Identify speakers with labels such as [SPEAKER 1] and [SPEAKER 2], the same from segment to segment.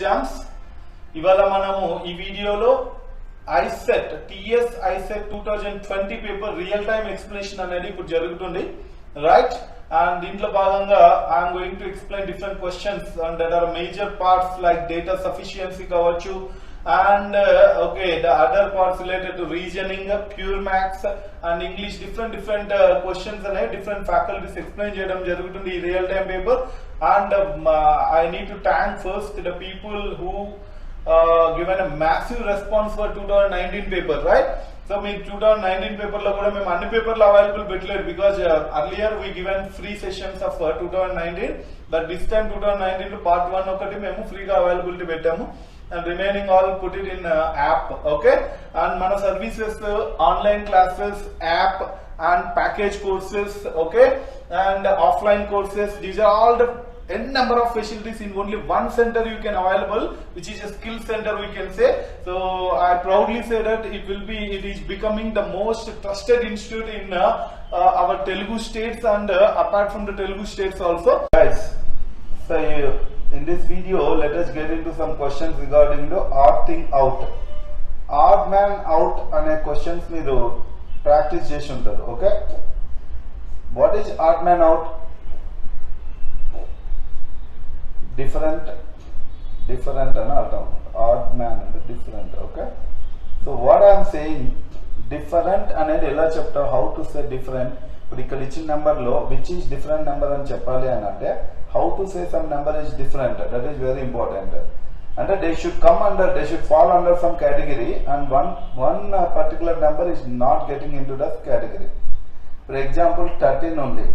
[SPEAKER 1] Exams. ఇవాళ మనము ఈ వీడియోలో ICET TS ICET 2020 paper real time explanation అనేది ఇప్పుడు జరుగుతుంది, రైట్? అండ్ దీంట్లో భాగంగా I'm going to explain different questions and that are major parts like data sufficiency కావచ్చు, and the other parts related to reasoning, pure maths and English, different questions and different faculties explain cheyadam jarugutundi ee real time paper. And I need to thank first the people who given a massive response for 2019 paper, right? So me 2019 paper lo kuda mem anni paper lo available petledu because earlier we given free sessions of 2019, but this time 2019 lo part 1 okati memu free ga availability pettamu and remaining all put it in app, okay? And mana services, online classes, app and package courses, okay? And offline courses, these are all the n number of facilities in only one center you can available, which is a skill center we can say. So I proudly say that it is becoming the most trusted institute in our Telugu states and apart from the Telugu states also, guys. So in this video let us get into some questions regarding the odd thing out, odd man out ane questions meeru practice chesi untaru, okay? What is odd man out? Different అని అర్థం. odd man అంటే different, okay? So what I am saying, different అనేది ఎలా చెప్తావు, how to say different. ఇప్పుడు ఇక్కడ ఇచ్చిన number లో which is different number అని చెప్పాలి అని అంటే how to say some number is different, that is very important. And they should fall under some category, and one particular number is not getting into that category. For example 13 only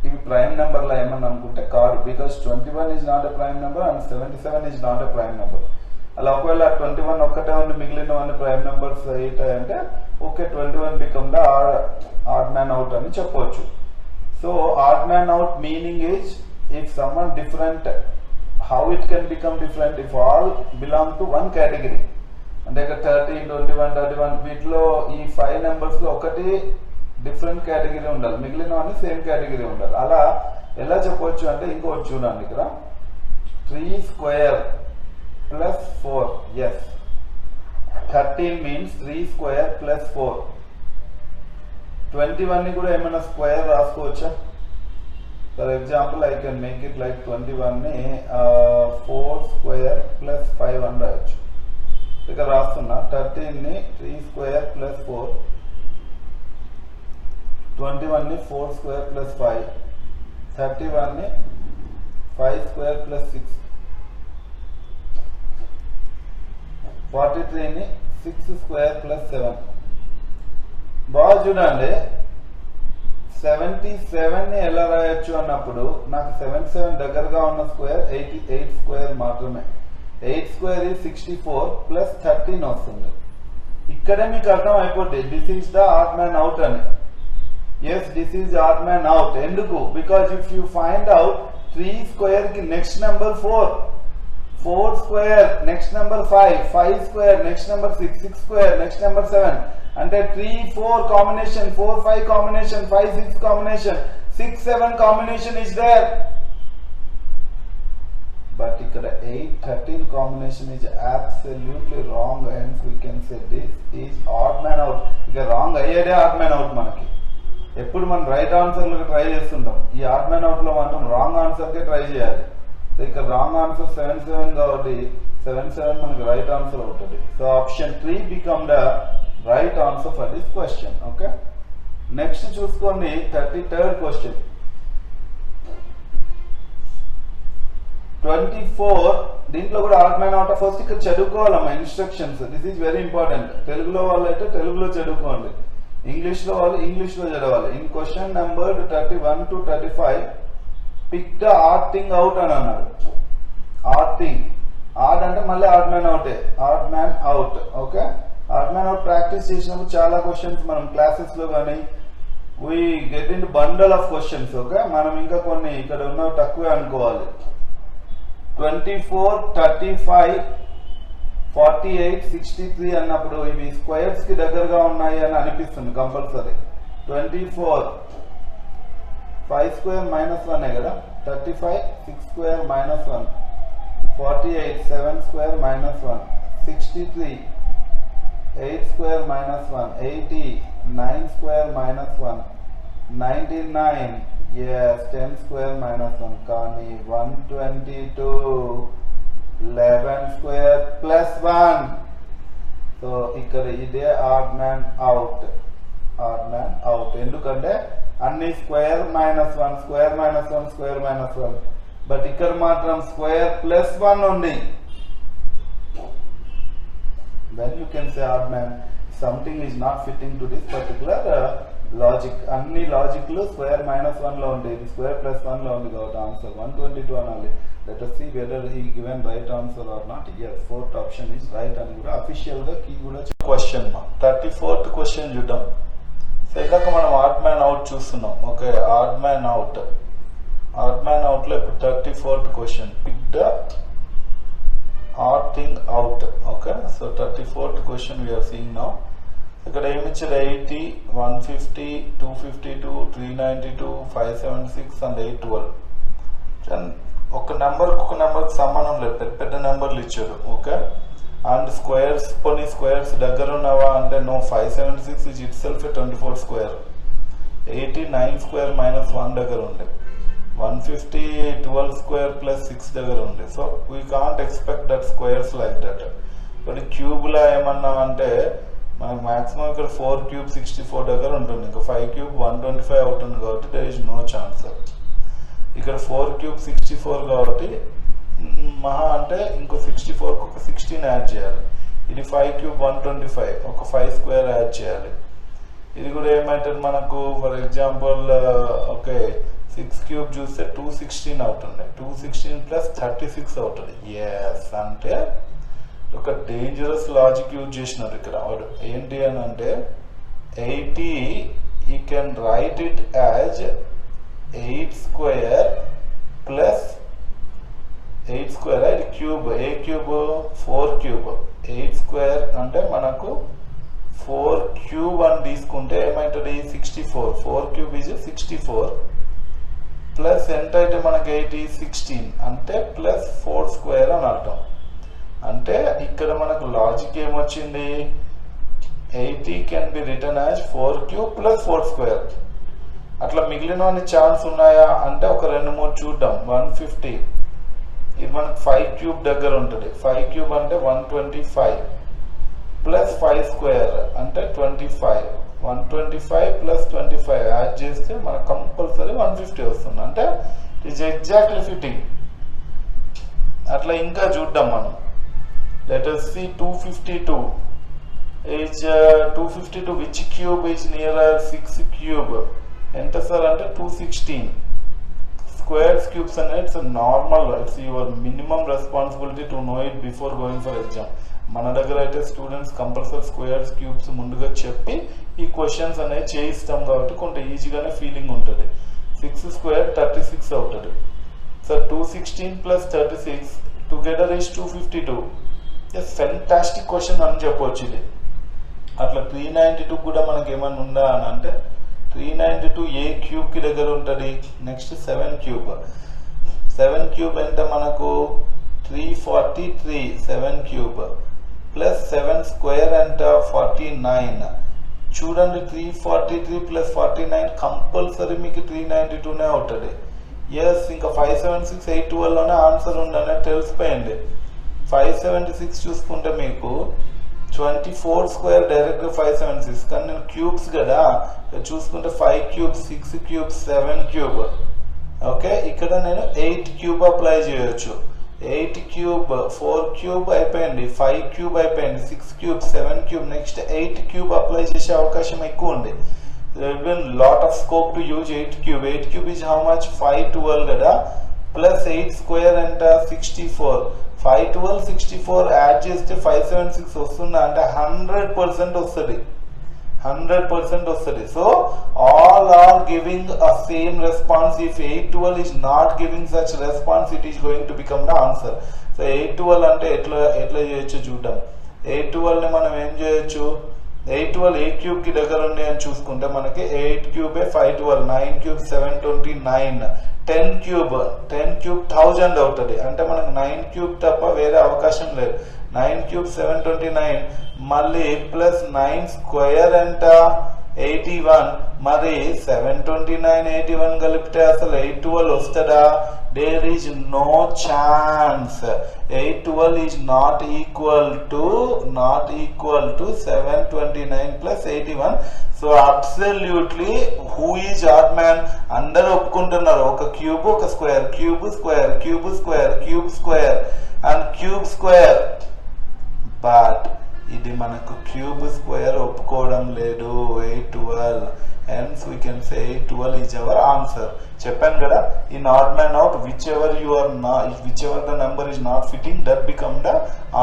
[SPEAKER 1] ఇవి prime number లా ఏమని అనుకుంటే కాదు, because 21 is not a prime number and 77 is not a prime number. అలా ఒకవేళ 21 ఒక్కటే ఉంది మిగిలినవన్నీ prime numbers అంటే okay 21 become the odd man out అని చెప్పవచ్చు. So odd man out meaning is if someone different, how it can become different if all belong to one category. అంటే 13, 21, 31 వీటిలో ఈ 5 నెంబర్స్ లో ఒకటి డిఫరెంట్ కేటగిరీ ఉండాలి, మిగిలినవన్నీ సేమ్ కేటగిరీ ఉండాలి. అలా ఎలా చెప్పవచ్చు అంటే ఇంకోటి చూడండి, ఇక్కడ 3 square plus 4, yes 13 means 3 square plus 4. 21 ని కూడా ఏమైనా square రాసుకోవచ్చా? For example, I can make it like 21 ni 4 square plus 5 అని రాయొచ్చు. ఇక్కడ రాస్తున్నా 13 ని 3 square plus 4, 21 ని 4 square plus 5, 31 ని 5 square plus 6, 43 ని 6 square plus 7. బాగా చూడండి, 77 ని ఎలా రాయొచ్చు అన్నప్పుడు నాకు 77 దగ్గరగా ఉన్న స్క్వేర్ 88 స్క్వేర్ మాత్రమే. 8 స్క్వేర్ 64 ప్లస్ 13 వస్తుంది. ఇక్కడే మీకు అర్థం అయిపోతుంది this is the odd man out అని. Yes, this is odd man out. ఎందుకు? Because if you find out 3 square కి next number 4, 4 square next number 5, 5 square next number 6, 6 square next number 7 అంటే 3, 4 combination, 4, 5 combination, 5, 6 combination, 6, 7 combination is there. But ఇక్కడ 8, 13 combination is absolutely wrong, and we can say this is odd man out. ఇక wrong అయ్యేదే add man out. మనకి ఎప్పుడు మనం right ఆన్సర్లకు try చేస్తుంటాం, ఈ add man out లో మాత్రం రాంగ్ ఆన్సర్కే ట్రై చేయాలి. సో ఇక్కడ రాంగ్ ఆన్సర్ 77 కాబట్టి 77 మనకి రైట్ ఆన్సర్ అవుతుంది. So option 3 become the right answer for this question, okay? Next చూసుకోండి 33rd question. 24 దీంట్లో కూడా ఆడ్ మ్యాన్ అవుట్. ఫస్ట్ ఇక్కడ చదువుకోవాలమ్మా instructions, this is very important. తెలుగులో వాళ్ళు అయితే తెలుగులో చదువుకోండి, ఇంగ్లీష్ లో వాళ్ళు ఇంగ్లీష్ లో చదవాలి. In question number 31 to 35 pick the odd thing out అని అన్నారు. ఆడ్ థింగ్, ఆడ్ అంటే మళ్ళీ ఆడ్ మ్యాన్ అవుటే, odd man out, okay? Odd man out practice చేసినప్పుడు చాలా క్వశ్చన్స్ మనం క్లాసెస్ లో కానీ we get in bundle of questions, okay? మనం ఇంకా కొన్ని ఇక్కడ ఉన్న తక్కువే అనుకోవాలి. 24, 35, 48, 63 అన్నప్పుడు ఇవి స్క్వేర్స్ కి దగ్గరగా ఉన్నాయి అని అనిపిస్తుంది కంపల్సరీ. 24 5 square minus 1 కదా, 35 6 square minus 1, 48, 7 square minus 1, 63, 8 square minus 1, 80, 9 square minus 1, 99, yes, 10 square minus 1, Kani, 122, 11 square plus 1. So, ikkada ide odd man out. Odd man out. Endukante anni square minus 1, square minus 1, square minus 1. But ikkada matram square plus 1 only. Then you can say odd man. Something is not fitting to this particular logic. Anni logic lo square minus 1 lo undi. Square plus 1 lo undi got answer 122 anali. Let us see whether he given right answer or not. Yes, fourth option is right and kuda official ga key kuda question ma 34th question chudam. So indaka manam odd man out chustunnam. Okay, odd man out. Odd man out lo 34th question. Pick the odd thing out. Okay, so 34th question we are seeing now. ఇక్కడ ఏమి ఇచ్చారు 80, 150, 252, 392, 576 and 812. ఒక నెంబర్కి సంబంధం లేదు, పెద్ద పెద్ద నెంబర్లు ఇచ్చాడు. ఓకే, అండ్ స్క్వేర్స్ కొన్ని స్క్వేర్స్ దగ్గర ఉన్నవా అంటే no. 576 is itself 24 square. 89 square minus 1 దగ్గర ఉంది. 150 12 స్క్వేర్ ప్లస్ 6 దగ్గర ఉంది. So we can't expect that squares like that. ఇప్పుడు క్యూబ్లా ఏమన్నా అంటే మనకు మాక్సిమం ఇక్కడ 4 క్యూబ్ 64 దగ్గర ఉంటుంది. ఇంకా 5 క్యూబ్ 125 అవుతుంది కాబట్టి దేర్ ఇస్ నో ఛాన్స్. ఇక్కడ 4 క్యూబ్ 64 కాబట్టి మహా అంటే ఇంకో 64కి ఒక 16 యాడ్ చేయాలి. ఇది 5 క్యూబ్ 125, ఒక 5 స్క్వేర్ యాడ్ చేయాలి. ఇది కూడా ఏమైతుంది మనకు ఫర్ ఎగ్జాంపుల్ ఓకే 6 క్యూబ్ చూస్తే 216 అవుతుంది. 216 ప్లస్ 36 అవుతుంది. ఎస్, అంటే ఒక డేంజరస్ లాజిక్ యూజ్ చేసినారు ఇక్కడ. ఏంటి అని అంటే 80 you can write it as 8 square plus 8 square ఇది క్యూబ్. ఏ క్యూబ్ 4 క్యూబ్. 8 స్క్వేర్ అంటే మనకు 4 క్యూబ్ అని తీసుకుంటే ఏమైతుంది 64. 4 క్యూబ్ ఈజ్ 64 ప్లస్ ఎంత అయితే మనకి 80 16 అంటే ప్లస్ 4 స్క్వేర్ అని అర్థం. అంటే ఇక్కడ మనకు లాజిక్ ఏమొచ్చింది 80 can be return as 4 cube plus 4 square. అట్లా మిగిలిన ఛాన్స్ ఉన్నాయా అంటే ఒక 2-3 చూద్దాం. 150 ఇది మనకు 5 క్యూబ్ దగ్గర ఉంటుంది. 5 క్యూబ్ అంటే 125 ప్లస్ 5 స్క్వేర్ అంటే 25. 125 ప్లస్ 25 యాడ్ చేస్తే మనకు కంపల్సరీ 150 వస్తుంది. అంటే ఇట్ ఈస్ ఎగ్జాక్ట్లీ ఫిట్టింగ్. అట్లా ఇంకా చూద్దాం మనం. Let us see 252 is 252 which cube is nearer 6 cube ఎంత సార్ అంటే 216. స్క్వేర్స్ క్యూబ్స్ అనేది it's normal, it's your minimum responsibility to know it before going for exam. మన దగ్గర అయితే స్టూడెంట్స్ కంపల్సరీ స్క్వేర్స్ క్యూబ్స్ ముందుగా చెప్పి ఈ క్వశ్చన్స్ అనేవి చేయిస్తాం కాబట్టి కొంత ఈజీగానే ఫీలింగ్ ఉంటుంది. 6 స్క్వేర్ 36 అవుతుంది. So 216 plus 36 together is 252. Fantastic question అని చెప్పవచ్చు ఇది. అట్లా 392 కూడా మనకి ఏమన్నా ఉందా అని అంటే 392 ఏ క్యూబ్ కి దగ్గర ఉంటుంది. Next 7 cube. 7 క్యూబ్ ఎంత మనకు 343. 7 క్యూబ్ ప్లస్ 7 స్క్వేర్ ఎంత 49. చూడండి 343 ప్లస్ 49 కంపల్సరీ మీకు 392నే అవుతుంది. ఎస్, ఇంకా 576 812 లోనే ఆన్సర్ ఉందనే తెలిసిపోయింది. 576 చూసుకుంటే మీకు 24 స్క్వేర్ డైరెక్ట్ 576, కానీ నేను క్యూబ్స్ కదా చూసుకుంటే 5 క్యూబ్ 6 క్యూబ్ 7 క్యూబ్. ఓకే, ఇక్కడ నేను 8 క్యూబ్ అప్లై చేయొచ్చు. 8 క్యూబ్ 4 క్యూబ్ అయిపోయింది, 5 క్యూబ్ అయిపోయింది, 6 cube 7 cube, next 8 cube apply చేసే అవకాశం ఎక్కువ ఉంది. there will be lot of scope to use 8 cube. 8 cube is how much 512 కదా, plus 8 square and 64. 512 64 యాడ్ చేస్తే 576 వస్తుందా అంటే 100% వస్తుంది. 100% వస్తుంది. So all are giving a same response. If 812 is not giving such response, it is going to become the answer. So 812 అంటే ఎట్లా చేయొచ్చు చూద్దాం. 812 ని మనం ఏం చేయొచ్చు, 812 ఏ క్యూబ్ కి దగ్గర ఉంది అని చూసుకుంటే మనకి 8 క్యూబ్ 512, 9 క్యూబ్ 729, 10 క్యూబ్ 1000 అవుతుంది అంటే మనకు 9 క్యూబ్ తప్ప వేరే అవకాశం లేదు 9 క్యూబ్ 729 మళ్ళీ ప్లస్ 9 స్క్వేర్ ఎంత 81 మరి 729 81 కలిపితే అసలు 812 వస్తుందా there is no chance 812 is not equal to 729 plus 81 so absolutely who is odd man అందరూ ఒప్పుకుంటున్నారు ఒక క్యూబ్ ఒక square cube square and cube square but ఇది మనకు క్యూబ్ స్క్వేర్ ఒప్పుకోవడం లేదు 812 hence we can say 812 is our answer చెప్పాను కదా in odd man out whichever the number is not fitting that become the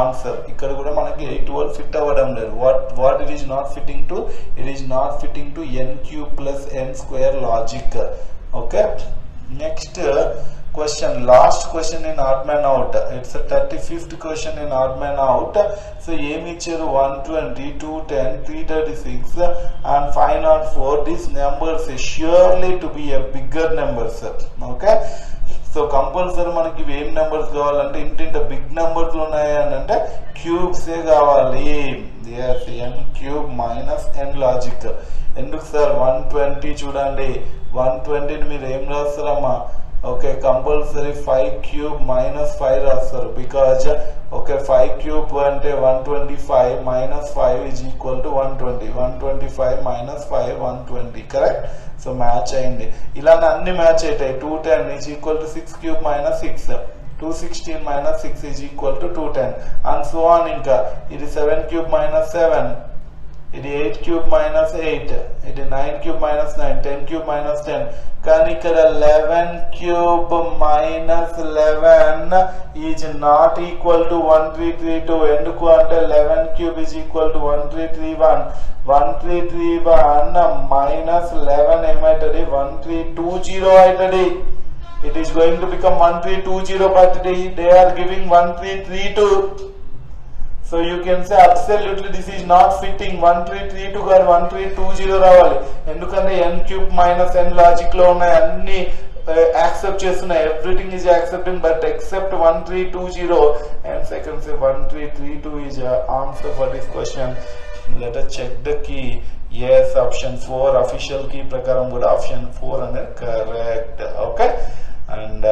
[SPEAKER 1] answer ఇక్కడ కూడా మనకి 812 ఫిట్ అవ్వడం లేదు what it is not fitting to it is not fitting to n cube plus n square logic okay next question last question in odd man out it's a 35th question in odd man out so ఏమి ఇచ్చారు 120 210 336 and 504 these numbers is surely to be a bigger numbers okay so compulsory మనకి ఏం numbers కావాలంటే ఇంటింట big numbers ఉన్నాయి అని అంటే cubes ఏ కావాలి yes n cube minus n logic ఎందుకు సార్ 120 చూడండి 120 ని మీరు ఏం రాస్తారమ్మా okay compulsory 5 cube minus 5 రాస్తారు because okay 5 cube అంటే 125 minus 5 is equal to 125 minus 5 120 correct so match అయింది ఇలానే అన్ని మ్యాచ్ అవుతాయి 210 is equal to 6 cube minus 6 216 minus 6 is equal to 210 and so on ఇంకా ఇది 7 cube minus 7 ఇది 8 cube minus 8 ఇది 9 cube minus 9 10 cube minus 10 కానీ ఇక్కడ 11 cube minus 11 is not equal to 1332 ఎందుకు అంటే 11 cube is equal to 1331 minus 11 ఏమైతుంది 1320 అవుతుంది it is going to become 1320 but they are giving 1332 so you can say absolutely this is not fitting 1332 or 1320 రావాలి ఎందుకంటే n cube minus n logic లో ఉన్నాయి అన్ని accept చేస్తున్నాయి everything is accepting but except 1320 and second say 1332 is the answer for this question let us check the key yes option 4 official key ప్రకారం కూడా option 4 అనేది correct okay and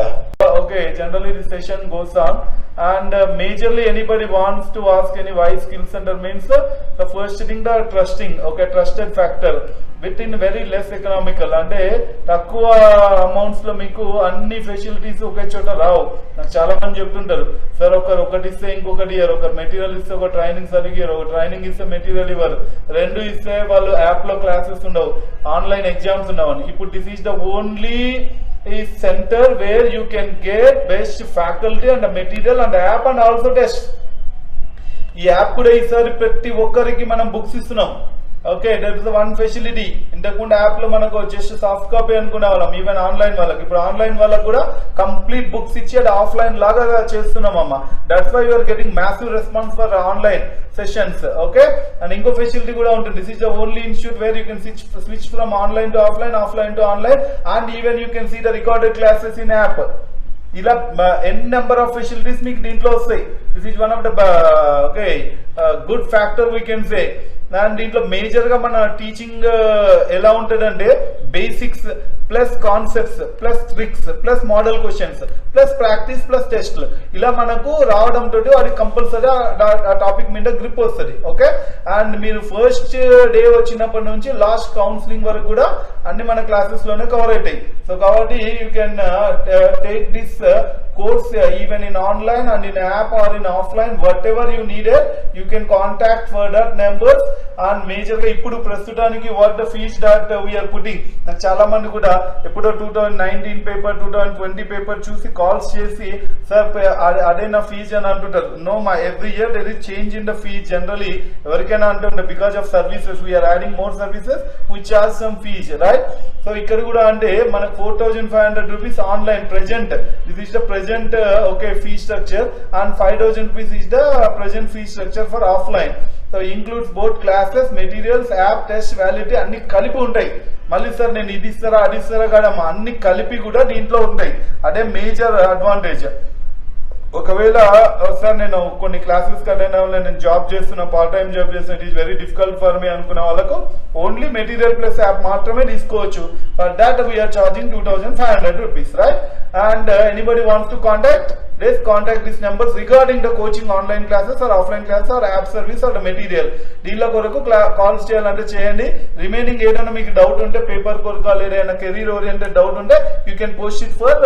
[SPEAKER 1] okay generally the session goes on and majorly anybody wants to ask any why skill center means the first thing the trusting okay trusted factor within very less economical అంటే తక్కువ amounts లో మీకు అన్ని facilities ఒకే చోట రావు నాకు చాలా మంది చెప్తుంటారు సార్ ఒకటి ఇస్తే ఇంకొకటి ఇయర్ ఒక మెటీరియల్ ఇస్తే ఒక ట్రైనింగ్ సరిగ్గా ఒక ట్రైనింగ్ ఇస్తే మెటీరియల్ ఇవ్వరు రెండు ఇస్తే వాళ్ళు యాప్ లో క్లాసెస్ ఉండవు ఆన్లైన్ ఎగ్జామ్స్ ఉండవని ఇప్పుడు this is the only is center where you can get best faculty and material and app and also test ఈ యాప్ కూడా ఈసారి ప్రతి ఒక్కరికి మనం బుక్స్ ఇస్తున్నాం okay that is one facility ఇంతకుముందు యాప్ లో మనకు జస్ట్ సాఫ్ట్ కాపీ అనుకునే వాళ్ళం ఈవెన్ ఆన్లైన్ వాళ్ళకి ఇప్పుడు ఆన్లైన్ వాళ్ళకి కూడా కంప్లీట్ బుక్స్ ఇచ్చి అది ఆఫ్లైన్ లాగా చేస్తున్నాం అమ్మ that's why you're getting massive response for online sessions okay and ఇంకో ఫెసిలిటీ కూడా ఉంటుంది this is the only institute where you can switch from online to offline to online and even you can see the recorded classes in app ఇలా n number of facilities మీకు దీంట్లో వస్తాయి this is one of the okay good factor we can say and దీంట్లో major గా మన teaching ఎలా ఉంటుందంటే basics plus concepts plus tricks plus model questions plus practice plus టెస్ట్లు ఇలా మనకు రావడం తోటి అది కంపల్సరీ ఆ టాపిక్ మీద గ్రిప్ వస్తుంది ఓకే అండ్ మీరు ఫస్ట్ డే వచ్చినప్పటి నుంచి లాస్ట్ కౌన్సిలింగ్ వరకు కూడా అన్ని మన క్లాసెస్ లోనే కవర్ అవుతాయి సో కాబట్టి you can take this course even in online and in app or in offline whatever you needed you can contact for that numbers and major గా ఇప్పుడు ప్రస్తుతానికి what the fees that we are putting నాకు చాలా మంది కూడా ఎప్పుడో 2019 paper 2020 paper చూసి calls చేసి సార్ అదే నా ఫీజ్ అని అంటుంటారు నో మా every year there is change in the fees generally ఎవరికైనా అంటుండే because of services we are adding more services we charge some fees right so ఇక్కడ కూడా అంటే మనకు 4500 rupees online present this is the present okay fee structure and 5000 rupees is the present fee structure for offline so includes both classes, materials, app, test, validity అన్ని కలిపి ఉంటాయి. మళ్ళీ sir నేను ఇది ఇస్తారా అది ఇస్తారా కాదమ్మా, అన్ని కలిపి కూడా దీంట్లో ఉంటాయి. అదే మేజర్ అడ్వాంటేజ్. ఒకవేళ సార్ నేను కొన్ని క్లాసెస్ కట్టైనా నేను జాబ్ చేస్తున్నా, పార్ట్ టైం జాబ్ చేస్తున్నా, it is very difficult for me అనుకున్న వాళ్ళకు ఓన్లీ మెటీరియల్ ప్లస్ యాప్ మాత్రమే తీసుకోవచ్చు. For that we're charging 2500 rupees, right? And anybody wants to contact, please contact these numbers regarding the coaching online classes or offline classes or app service or the material. దీనిలో కొరకు calls చేయాలంటే చేయండి. Remaining ఏదైనా మీకు doubt ఉంటే, paper కొరక లేదా career oriented doubt ఉంటే you can post it for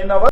[SPEAKER 1] in our